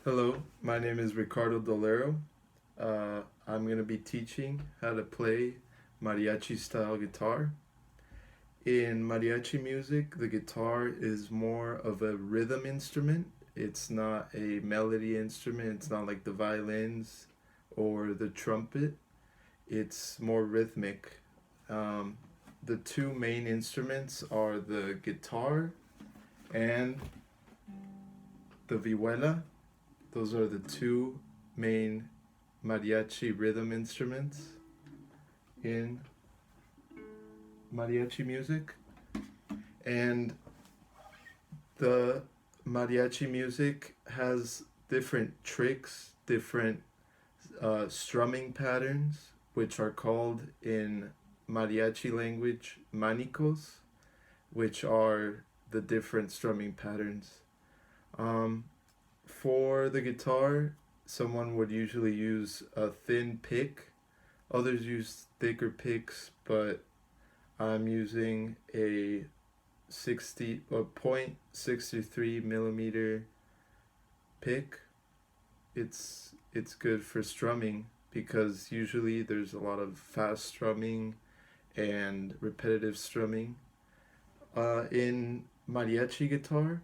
Hello, my name is Ricardo Dolero. I'm going to be teaching how to play mariachi style guitar. In mariachi music, the guitar is more of a rhythm instrument. It's not a melody instrument, it's not like the violins or the trumpet. It's more rhythmic. Um, the two main instruments are the guitar and the vihuela. Those are the two main mariachi rhythm instruments in mariachi music. And the mariachi music has different tricks, different strumming patterns, which are called in mariachi language manicos, which are the different strumming patterns. Um, for the guitar, someone would usually use a thin pick. Others use thicker picks, but I'm using a 60 or 0.63 millimeter pick. It's good for strumming because usually there's a lot of fast strumming and repetitive strumming. In mariachi guitar,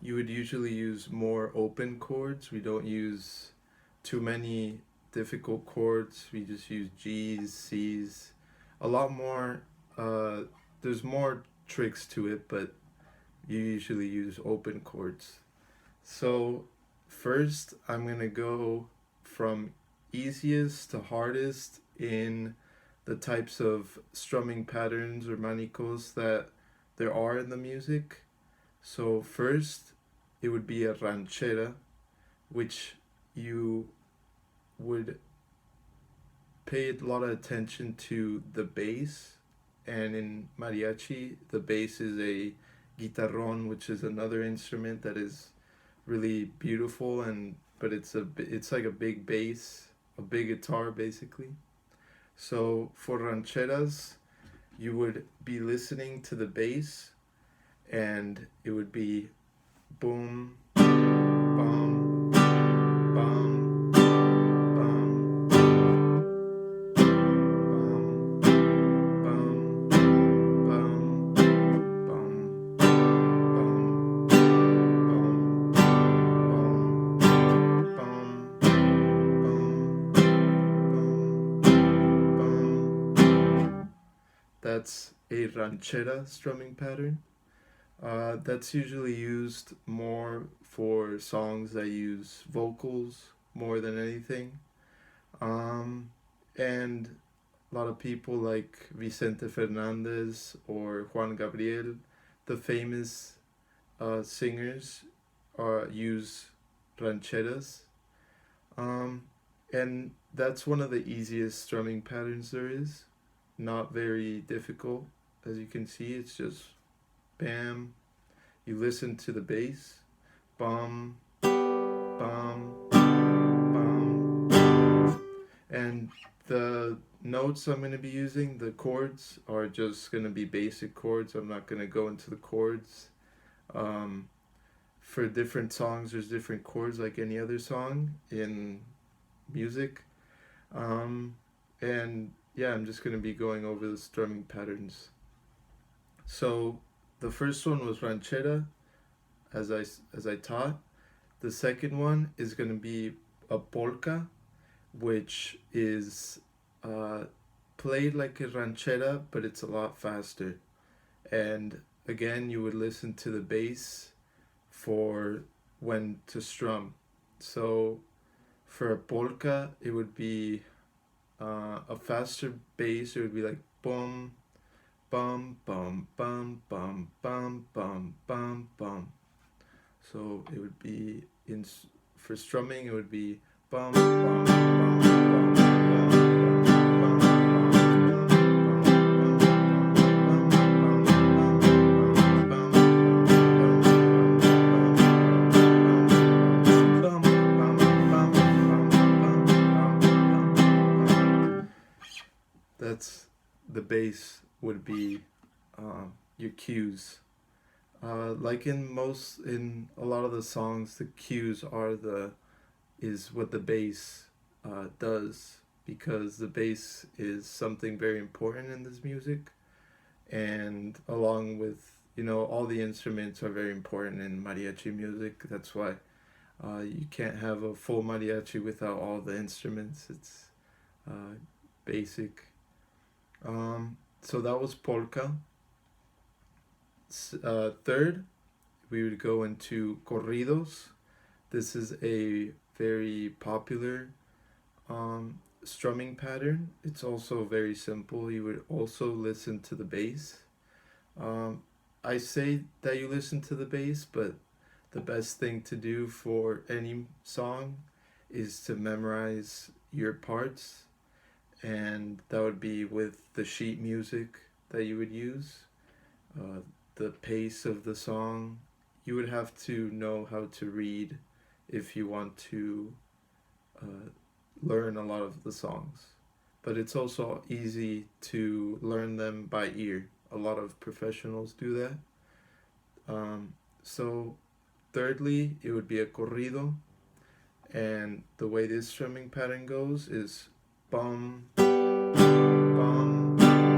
you would usually use more open chords. We don't use too many difficult chords. We just use G's, C's. A lot more, uh, there's more tricks to it, but you usually use open chords. So, first, I'm going to go from easiest to hardest in the types of strumming patterns or manicos that there are in the music. So first, it would be a ranchera, which you would pay a lot of attention to the bass. And in mariachi, the bass is a guitarrón, which is another instrument that is really beautiful, and but it's like a big bass, a big guitar basically. So for rancheras, you would be listening to the bass, and it would be boom, bum, bum, bum, bum, bum, bum, bum, bum, bum, bum, bum, bum, bum. That's a ranchera strumming pattern. That's usually used more for songs that use vocals more than anything. Um, and a lot of people like Vicente Fernandez or Juan Gabriel, the famous singers, use rancheras. Um, and that's one of the easiest strumming patterns there is. Not very difficult. As you can see, it's just bam. You listen to the bass, bum, bum, bum, and the notes I'm going to be using, the chords, are just going to be basic chords. I'm not going to go into the chords. Um, for different songs, there's different chords like any other song in music. Um, and yeah, I'm just going to be going over the strumming patterns. So the first one was ranchera, as I taught. The second one is going to be a polka, which is uh, played like a ranchera, but it's a lot faster. And again, you would listen to the bass for when to strum. So for a polka, it would be a faster bass. It would be like bum, bum, bum, bum, bum, bum, bum, bum, bum. So it would be for strumming. It would be bum bum bum bum bum That's the bass would be your cues. Like in a lot of the songs, the cues are the is what the bass does, because the bass is something very important in this music, and along with all the instruments are very important in mariachi music. That's why you can't have a full mariachi without all the instruments. It's uh, basic. So that was polka. Third, we would go into corridos. This is a very popular strumming pattern. It's also very simple. You would also listen to the bass. Um, I say that you listen to the bass, but the best thing to do for any song is to memorize your parts, and that would be with the sheet music that you would use. Uh, the pace of the song, you would have to know how to read if you want to uh, learn a lot of the songs. But it's also easy to learn them by ear. A lot of professionals do that. So, thirdly, it would be a corrido, and the way this strumming pattern goes is bum, bum, bum, bum,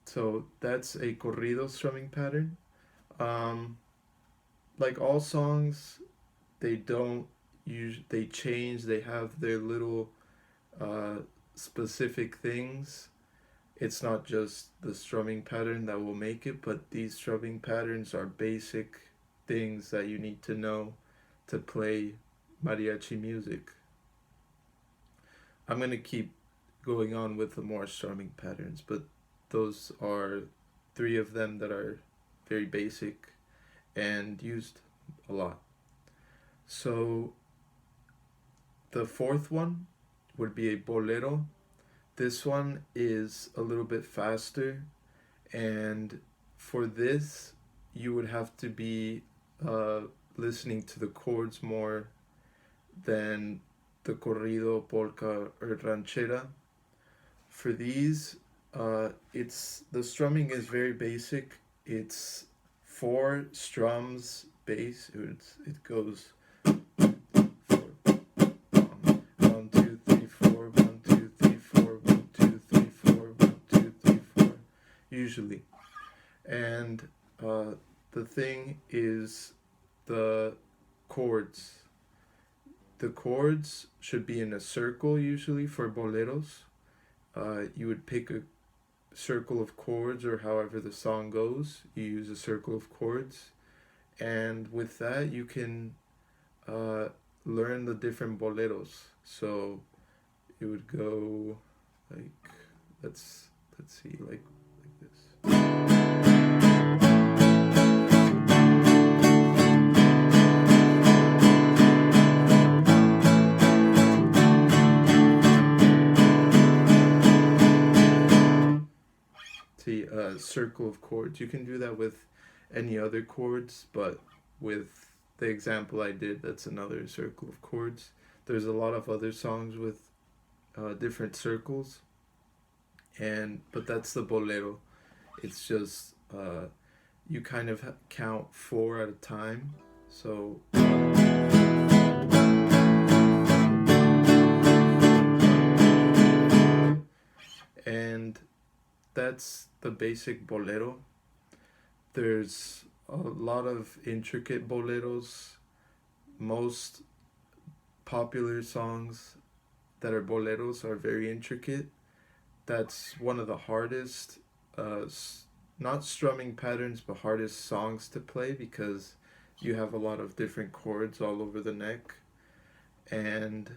so that's a corrido strumming pattern. Um, like all songs, they don't they change. They have their little uh, specific things. It's not just the strumming pattern that will make it, but these strumming patterns are basic things that you need to know to play mariachi music. I'm gonna keep going on with the more strumming patterns, but those are three of them that are very basic and used a lot. So the fourth one would be a bolero. This one is a little bit faster, and for this, you would have to be uh, listening to the chords more than the corrido, polka, or ranchera. For these, it's the strumming is very basic. It's four strums bass. It goes 1 2 3 4 1 2 3 4 1 2 3 4 1 2 3 4 usually. And the thing is the chords. The chords should be in a circle usually for boleros. You would pick a circle of chords, or however the song goes, you use a circle of chords. And with that, you can uh, learn the different boleros. So it would go like, let's see, like this. See, circle of chords. You can do that with any other chords, but with the example I did, that's another circle of chords. There's a lot of other songs with different circles, and but that's the bolero. It's just you kind of count four at a time. So and that's the basic bolero. There's a lot of intricate boleros. Most popular songs that are boleros are very intricate. That's one of the hardest, not strumming patterns, but hardest songs to play, because you have a lot of different chords all over the neck. And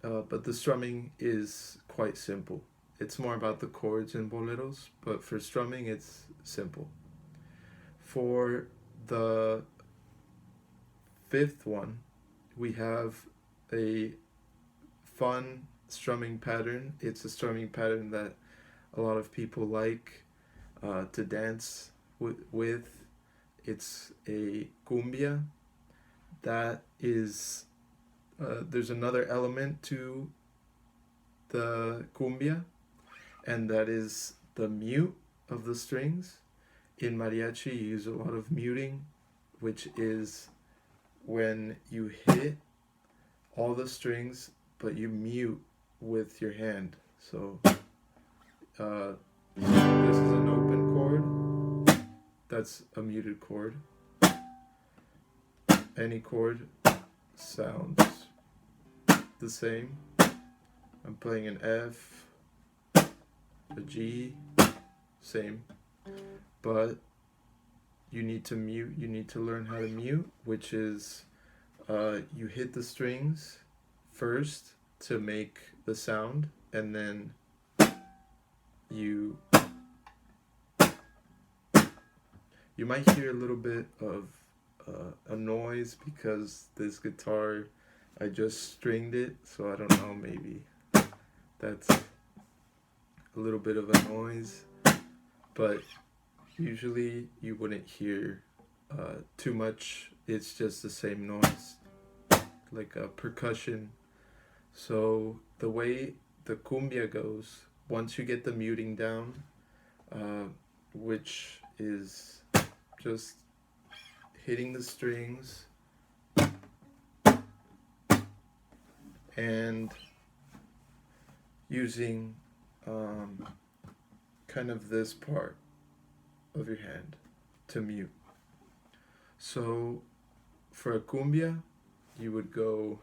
but the strumming is quite simple. It's more about the chords in boleros, but for strumming, it's simple. For the fifth one, we have a fun strumming pattern. It's a strumming pattern that a lot of people like to dance with. It's a cumbia. That is, there's another element to the cumbia, and that is the mute of the strings. In mariachi, you use a lot of muting, which is when you hit all the strings, but you mute with your hand. So this is an open chord. That's a muted chord. Any chord sounds the same. I'm playing an F, a G, same. But you need to mute, you need to learn how to mute, which is you hit the strings first to make the sound, and then you might hear a little bit of a noise because this guitar, I just stringed it, so I don't know, maybe that's a little bit of a noise, but usually you wouldn't hear too much. It's just the same noise, like a percussion. So the way the cumbia goes, once you get the muting down, which is just hitting the strings and using kind of this part of your hand to mute. So for a cumbia, you would go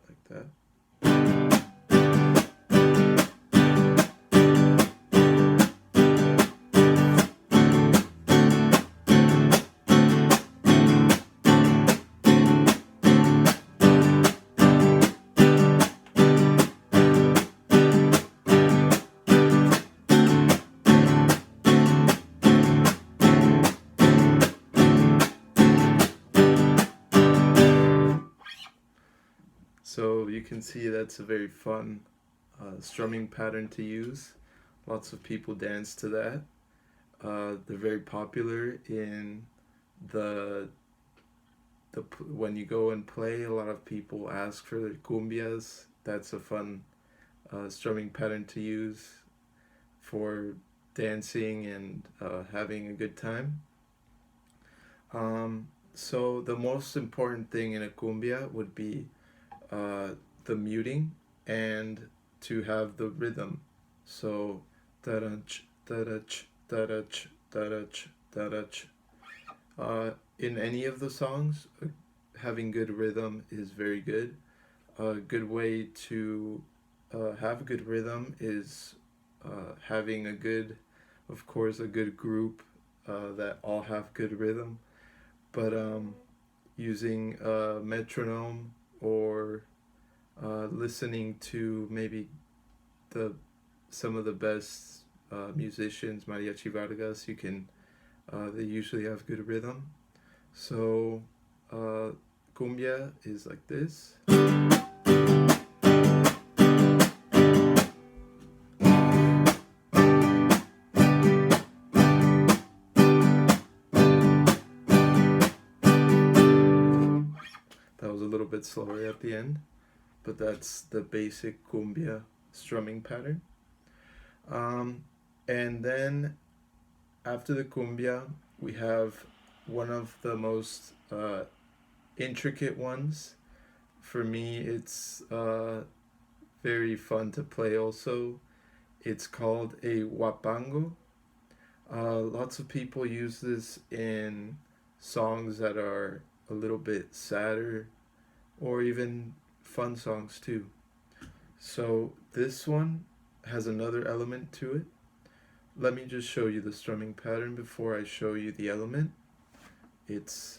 like that. So you can see that's a very fun strumming pattern to use. Lots of people dance to that. They're very popular in when you go and play. A lot of people ask for the cumbias. That's a fun strumming pattern to use for dancing and having a good time. So the most important thing in a cumbia would be the muting and to have the rhythm. So da-da-ch, da-da-ch, da-da-ch, da-da-ch, da-da-ch. In any of the songs, having good rhythm is very good. A good way to have good rhythm is having a good, of course, a good group that all have good rhythm. But using a metronome or listening to maybe some of the best musicians, Mariachi Vargas, you can they usually have good rhythm. So cumbia is like this. That was a little bit slower at the end, but that's the basic cumbia strumming pattern. And then after the cumbia, we have one of the most intricate ones. For me, it's very fun to play also. It's called a huapango. Lots of people use this in songs that are a little bit sadder or even fun songs too. So this one has another element to it. Let me just show you the strumming pattern before I show you the element. It's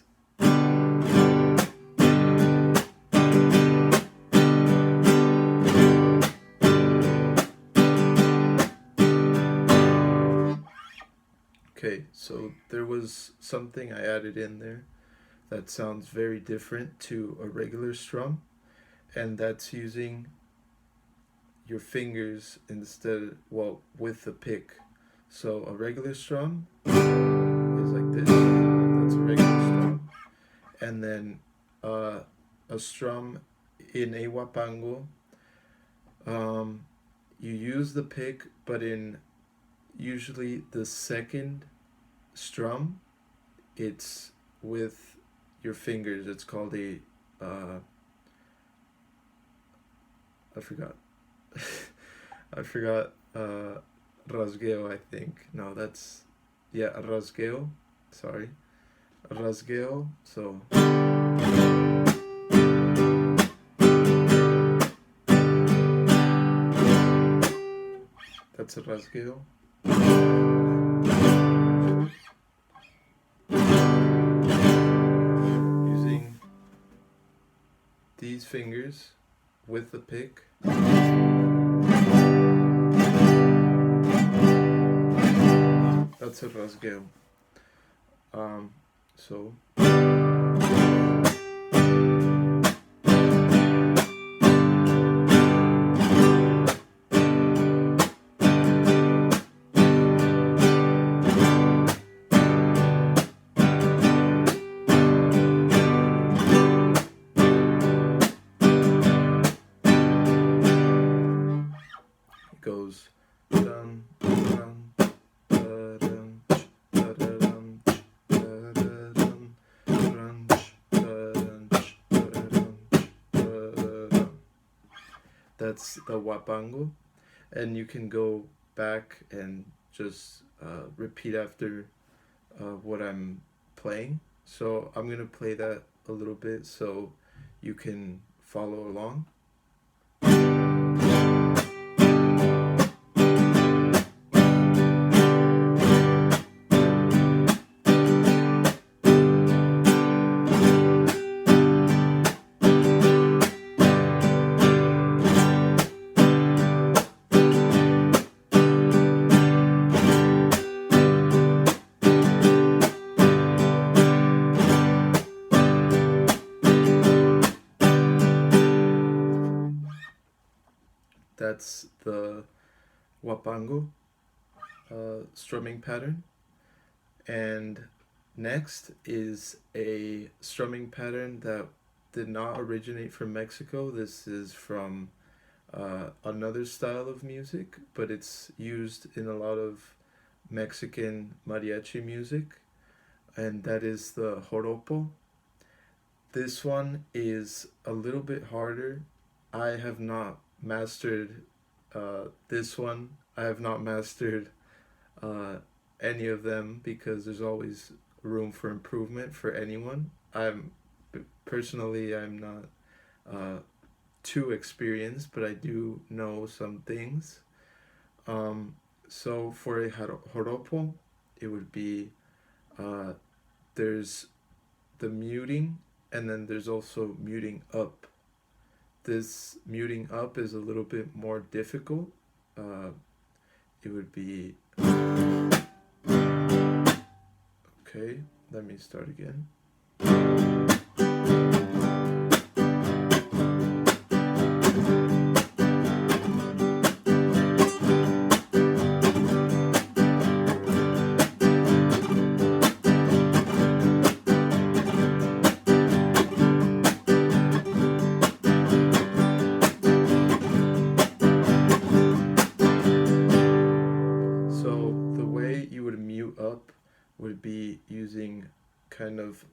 Okay, so there was something I added in there that sounds very different to a regular strum, and that's using your fingers instead, well, with the pick. So a regular strum is like this. That's a regular strum. And then a strum in a huapango, um, you use the pick, but in usually the second strum, it's with your fingers. It's called a I forgot. I forgot. Rasgueo, I think. No, that's yeah, a rasgueo. Sorry, a rasgueo. So that's a rasgueo. Using these fingers with the pick. That's a rasgueo. So it goes dun dun da-dum, da-da-dum, da-da-dum, crunch, da-dum, da-dum, da-dum. That's the huapango, and you can go back and just repeat after what I'm playing. So I'm gonna play that a little bit so you can follow along. That's the huapango strumming pattern. And next is a strumming pattern that did not originate from Mexico. This is from another style of music, but it's used in a lot of Mexican mariachi music, and that is the joropo. This one is a little bit harder. I have not mastered this one. I have not mastered uh, any of them because there's always room for improvement for anyone. I'm not too experienced, but I do know some things. So for a joropo, it would be uh, there's the muting, and then there's also muting up. This muting up is a little bit more difficult. It would be okay. Let me start again. Up would be using kind of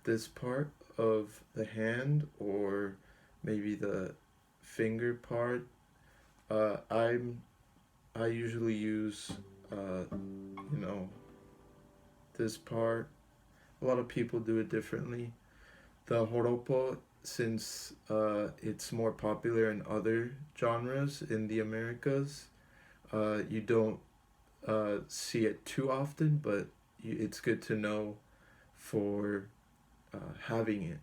this part of the hand, or maybe the finger part. I usually use you know, this part. A lot of people do it differently. The joropo, since it's more popular in other genres in the Americas, you don't see it too often, but it's good to know for having it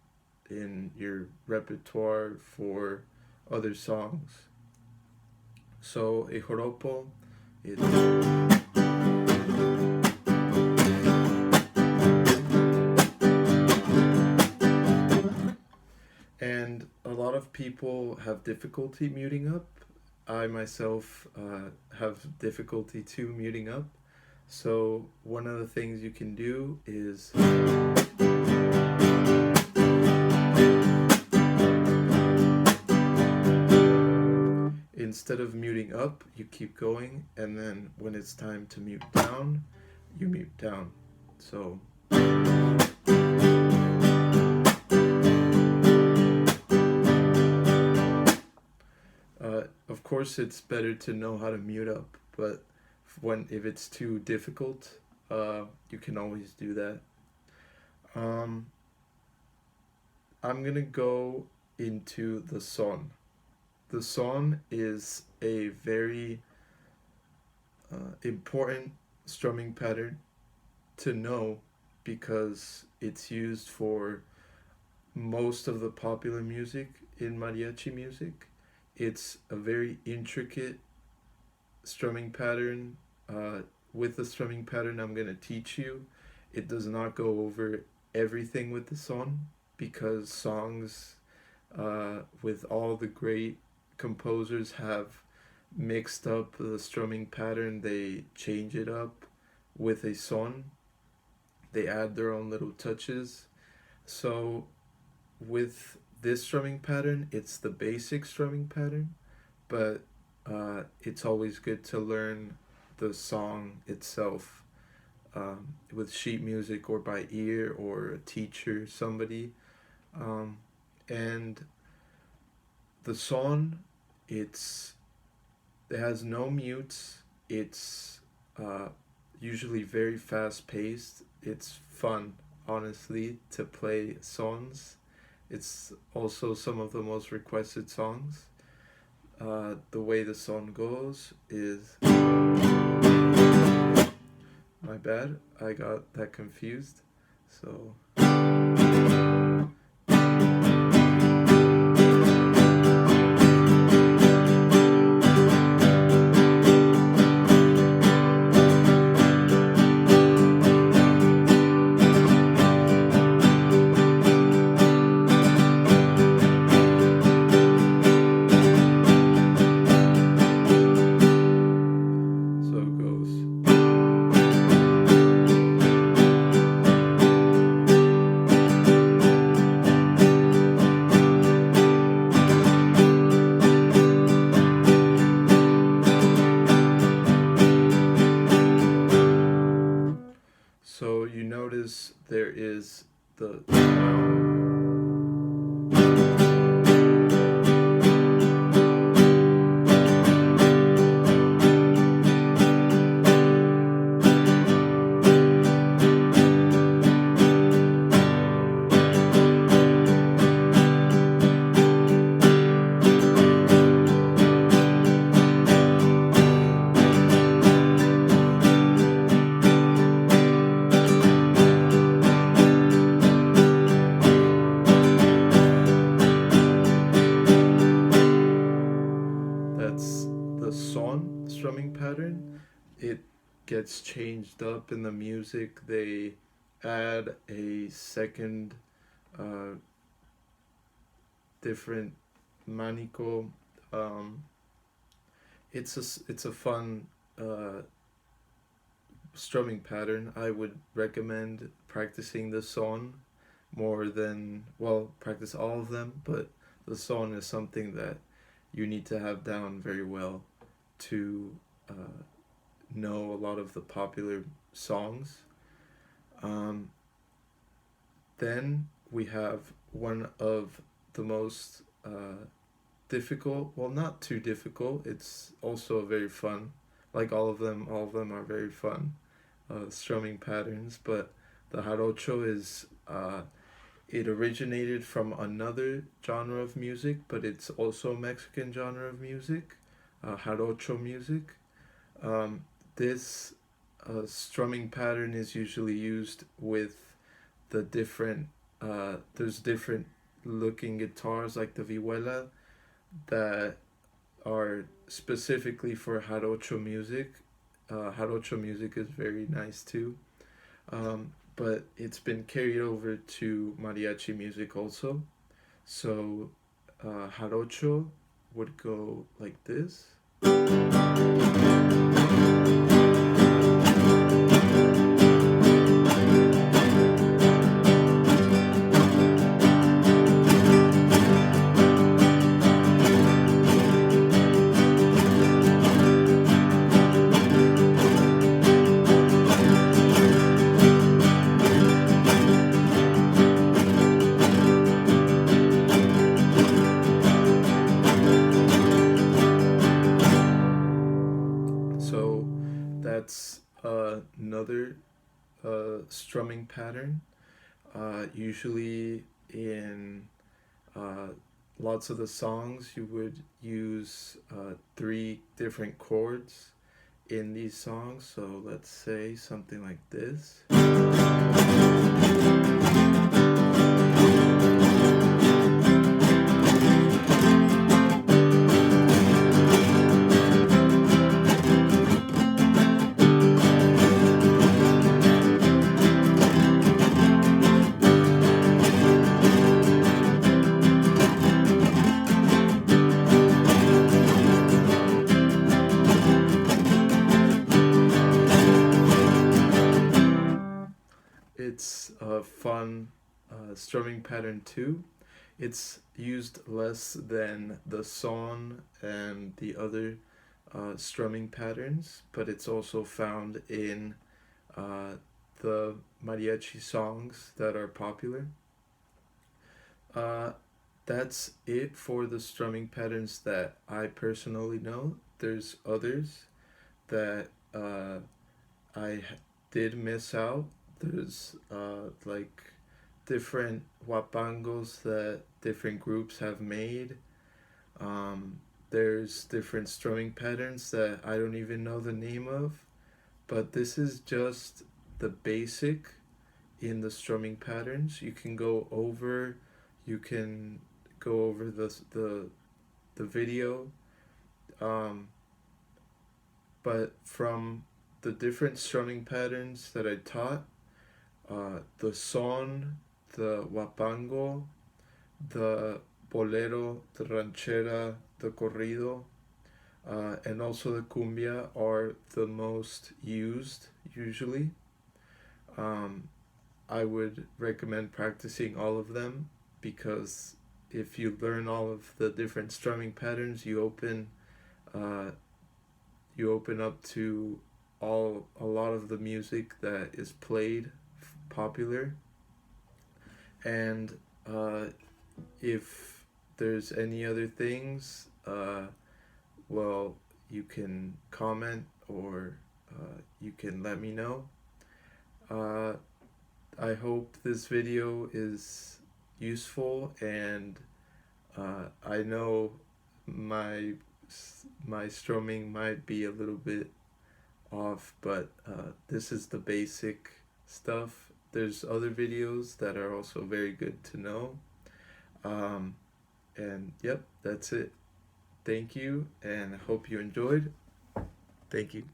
in your repertoire for other songs. So a joropo, it's lot of people have difficulty muting up. I myself have difficulty too muting up. So one of the things you can do is instead of muting up, you keep going, and then when it's time to mute down, you mute down. So of course, it's better to know how to mute up, but if it's too difficult, you can always do that. I'm gonna go into the son. The son is a very important strumming pattern to know because it's used for most of the popular music in mariachi music. It's a very intricate strumming pattern. With the strumming pattern I'm going to teach you, it does not go over everything with the son because songs with all the great composers have mixed up the strumming pattern. They change it up with a son. They add their own little touches. So with this strumming pattern, it's the basic strumming pattern, but it's always good to learn the song itself with sheet music or by ear or a teacher, somebody. And the song, it has no mutes. It's usually very fast paced. It's fun, honestly, to play songs. It's also some of the most requested songs. The way the song goes is... My bad, I got that confused. So... So you notice there is the son strumming pattern. It gets changed up in the music. They add a second different manico. It's a fun strumming pattern. I would recommend practicing the son more than, well, practice all of them, but the son is something that you need to have down very well to know a lot of the popular songs. Then we have one of the most difficult, well, not too difficult, it's also very fun, like all of them are very fun strumming patterns, but the Jarocho is it originated from another genre of music, but it's also a Mexican genre of music, Jarocho music. This strumming pattern is usually used with the different, there's different looking guitars like the vihuela that are specifically for Jarocho music. Jarocho music is very nice too. But it's been carried over to mariachi music also. So Jarocho would go like this. So that's another strumming pattern. Usually in uh, lots of the songs, you would use three different chords in these songs. So let's say something like this. It's a fun strumming pattern too. It's used less than the son and the other strumming patterns, but it's also found in uh, the mariachi songs that are popular. Uh, that's it for the strumming patterns that I personally know. There's others that did miss out. There's like different huapangos that different groups have made. There's different strumming patterns that I don't even know the name of, but this is just the basic in the strumming patterns. You can go over the video, um, but from the different strumming patterns that I taught, the son, the huapango, the bolero, the ranchera, the corrido, and also the cumbia are the most used usually. Um, I would recommend practicing all of them because if you learn all of the different strumming patterns, uh, you open up to a lot of the music that is played popular. And if there's any other things, well, you can comment or you can let me know. uh, I hope this video is useful, and I know my my strumming might be a little bit off, but this is the basic stuff. There's other videos that are also very good to know. Um, and yep, that's it. Thank you, and I hope you enjoyed. Thank you.